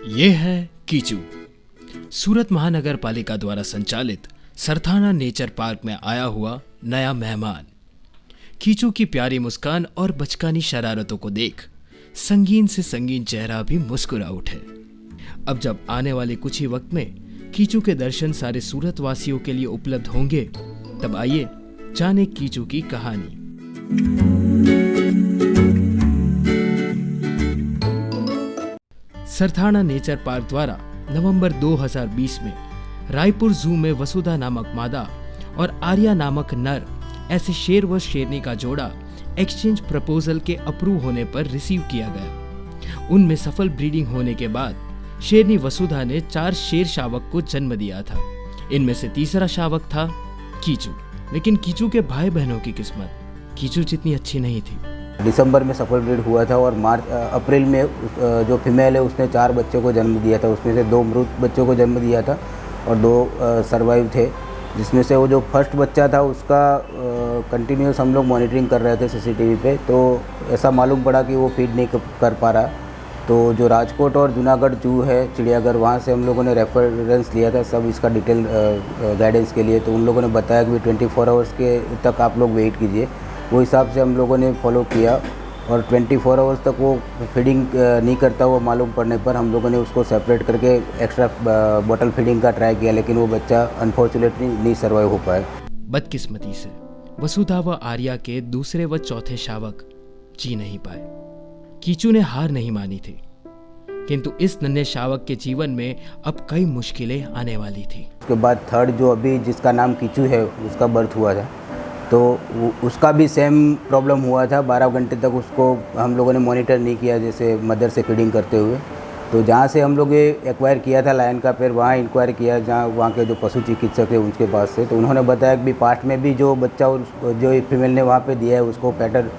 ये है कीचू। सूरत महानगर पालिका द्वारा संचालित सरथाना नेचर पार्क में आया हुआ नया मेहमान। कीचू की प्यारी मुस्कान और बचकानी शरारतों को देख संगीन से संगीन चेहरा भी मुस्कुरा उठे। अब जब आने वाले कुछ ही वक्त में कीचू के दर्शन सारे सूरत वासियों के लिए उपलब्ध होंगे, तब आइए जाने कीचू की कहानी। सरथाना नेचर पार्क द्वारा नवंबर 2020 में रायपुर जू में वसुधा नामक मादा और आर्या नामक नर ऐसे शेर व शेरनी का जोड़ा एक्सचेंज प्रपोजल के अप्रूव होने पर रिसीव किया गया। उनमें सफल ब्रीडिंग होने के बाद शेरनी वसुधा ने 4 शेर शावक को जन्म दिया था। इनमें से तीसरा शावक था कीचू। लेकिन कीचू के भाई बहनों की किस्मत कीचू जितनी अच्छी नहीं थी। दिसंबर में सफल ब्रीड हुआ था और अप्रैल में जो फीमेल है उसने 4 बच्चों को जन्म दिया था। उसमें से 2 मृत बच्चों को जन्म दिया था और 2 सर्वाइव थे, जिसमें से वो जो फर्स्ट बच्चा था उसका कंटिन्यूस हम लोग मॉनिटरिंग कर रहे थे सीसीटीवी पे। तो ऐसा मालूम पड़ा कि वो फीड नहीं कर पा रहा। तो जो राजकोट और जूनागढ़ जू है चिड़ियाघर, वहाँ से हम लोगों ने रेफरेंस लिया था सब इसका डिटेल गाइडेंस के लिए। तो उन लोगों ने बताया कि 24 आवर्स के तक आप लोग वेट कीजिए। वो हिसाब से हम लोगों ने फॉलो किया और 24 आवर्स तक वो फीडिंग नहीं करता हुआ मालूम पड़ने पर हम लोगों ने उसको सेपरेट करके एक्स्ट्रा बॉटल फीडिंग का ट्राई किया, लेकिन वो बच्चा अनफॉर्चुनेटली नहीं सर्वाइव हो पाया। बदकिस्मती से वसुधा व आर्या के दूसरे व चौथे शावक जी नहीं पाए। कीचू ने हार नहीं मानी थी, किंतु इस नन्हे शावक के जीवन में अब कई मुश्किलें आने वाली थी। उसके बाद थर्ड जो अभी जिसका नाम कीचू है उसका बर्थ हुआ था, तो उसका भी सेम प्रॉब्लम हुआ था। 12 घंटे तक उसको हम लोगों ने मॉनिटर नहीं किया जैसे मदर से फीडिंग करते हुए। तो जहाँ से हम लोग ये एक्वायर किया था लायन का पेड़, वहाँ इंक्वायर किया जहाँ वहाँ के जो पशु चिकित्सक है उनके पास से। तो उन्होंने बताया कि पास्ट में भी जो बच्चा जो फीमेल ने वहाँ पे दिया है उसको पैटर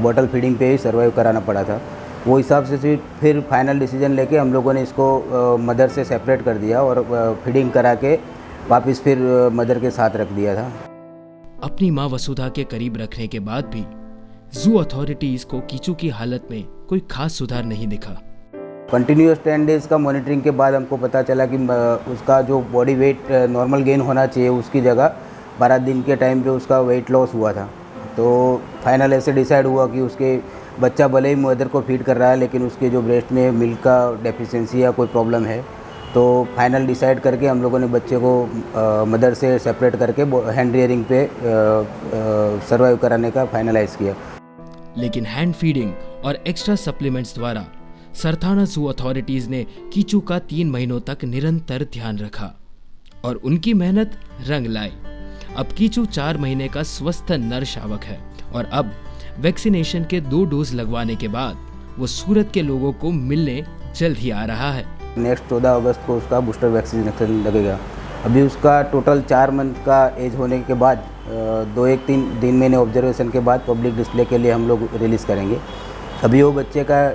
बॉटल फीडिंग पे ही सर्वाइव कराना पड़ा था। वो हिसाब से फिर फाइनल डिसीजन लेके हम लोगों ने इसको मदर से सेपरेट कर दिया और फीडिंग करा के वापस फिर मदर के साथ रख दिया था। अपनी मां वसुधा के करीब रखने के बाद भी जू अथॉरिटीज को कीचू की हालत में कोई खास सुधार नहीं दिखा। कंटिन्यूस 10 डेज का मॉनिटरिंग के बाद हमको पता चला कि उसका जो बॉडी वेट नॉर्मल गेन होना चाहिए उसकी जगह 12 दिन के टाइम पे उसका वेट लॉस हुआ था। तो फाइनल ऐसे डिसाइड हुआ कि उसके बच्चा भले ही मदर को फीड कर रहा है लेकिन उसके जो ब्रेस्ट में मिल्क का डेफिशिएंसी या कोई प्रॉब्लम है। तो फाइनल डिसाइड करके हम लोगों ने बच्चे को मदर से सेपरेट करके हैंड रियरिंग पे सर्वाइव कराने का फाइनलाइज किया। लेकिन हैंड फीडिंग और एक्स्ट्रा सप्लीमेंट्स द्वारा सरथाना जू अथॉरिटीज ने कीचू का 3 महीनों तक निरंतर ध्यान रखा और उनकी मेहनत रंग लाई। अब कीचू 4 महीने का स्वस्थ नर शावक है और अब वैक्सीनेशन के 2 डोज लगवाने के बाद वो सूरत के लोगों को मिलने जल्द ही आ रहा है। नेक्स्ट 14 अगस्त को उसका बूस्टर वैक्सीनेशन लगेगा। अभी उसका टोटल 4 मंथ का एज होने के बाद 2-3 महीने ऑब्जर्वेशन के बाद पब्लिक डिस्प्ले के लिए हम लोग रिलीज़ करेंगे। अभी वो बच्चे का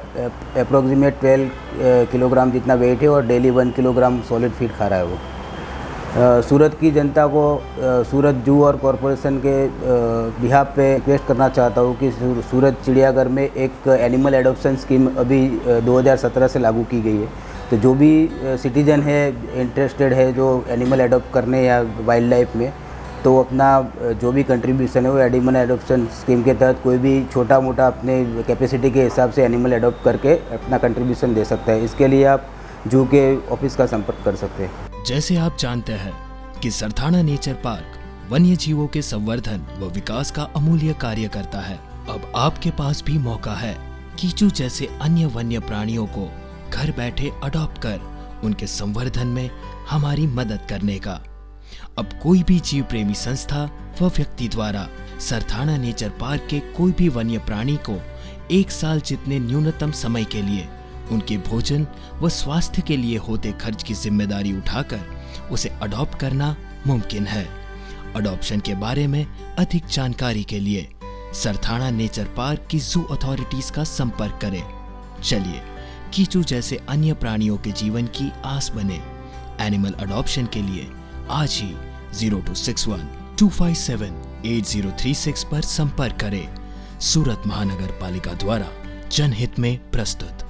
अप्रोक्सीमेट 12 किलोग्राम जितना वेट है और डेली 1 किलोग्राम सॉलिड फीड खा रहा है वो। सूरत की जनता को सूरत जू और कॉरपोरेशन के बिहाफ पे रिक्वेस्ट करना चाहता हूँ कि सूरत चिड़ियाघर में एक एनिमल एडॉप्शन स्कीम अभी 2017 से लागू की गई है। तो जो भी सिटीजन है इंटरेस्टेड है जो एनिमल एडॉप्ट करने या वाइल्ड लाइफ में, तो अपना जो भी कंट्रीब्यूशन है वो एनिमल एडॉप्शन स्कीम के तहत कोई भी छोटा मोटा अपने कैपेसिटी के हिसाब से एनिमल एडॉप्ट करके अपना कंट्रीब्यूशन दे सकता है। इसके लिए आप जू के ऑफिस का संपर्क कर सकते हैं। जैसे आप जानते हैं कि सरथाना नेचर पार्क वन्य जीवों के संवर्धन व विकास का अमूल्य कार्य करता है। अब आपके पास भी मौका है कीचू जैसे अन्य वन्य प्राणियों को घर बैठे अडॉप्ट कर उनके संवर्धन में हमारी मदद करने का। अब कोई भी जीव प्रेमी संस्था व व्यक्ति द्वारा सरथाना नेचर पार्क के कोई भी वन्य प्राणी को 1 साल जितने न्यूनतम समय के लिए उनके भोजन व स्वास्थ्य के लिए होते खर्च की जिम्मेदारी उठाकर उसे अडॉप्ट करना मुमकिन है। अडॉप्शन के बारे में अधिक जानकारी के लिए सरथाना नेचर पार्क की जू अथॉरिटीज का संपर्क करें। चलिए कीचू जैसे अन्य प्राणियों के जीवन की आस बने। एनिमल अडॉप्शन के लिए आज ही 0261-257-8036 पर संपर्क करें। सूरत महानगर पालिका द्वारा जनहित में प्रस्तुत।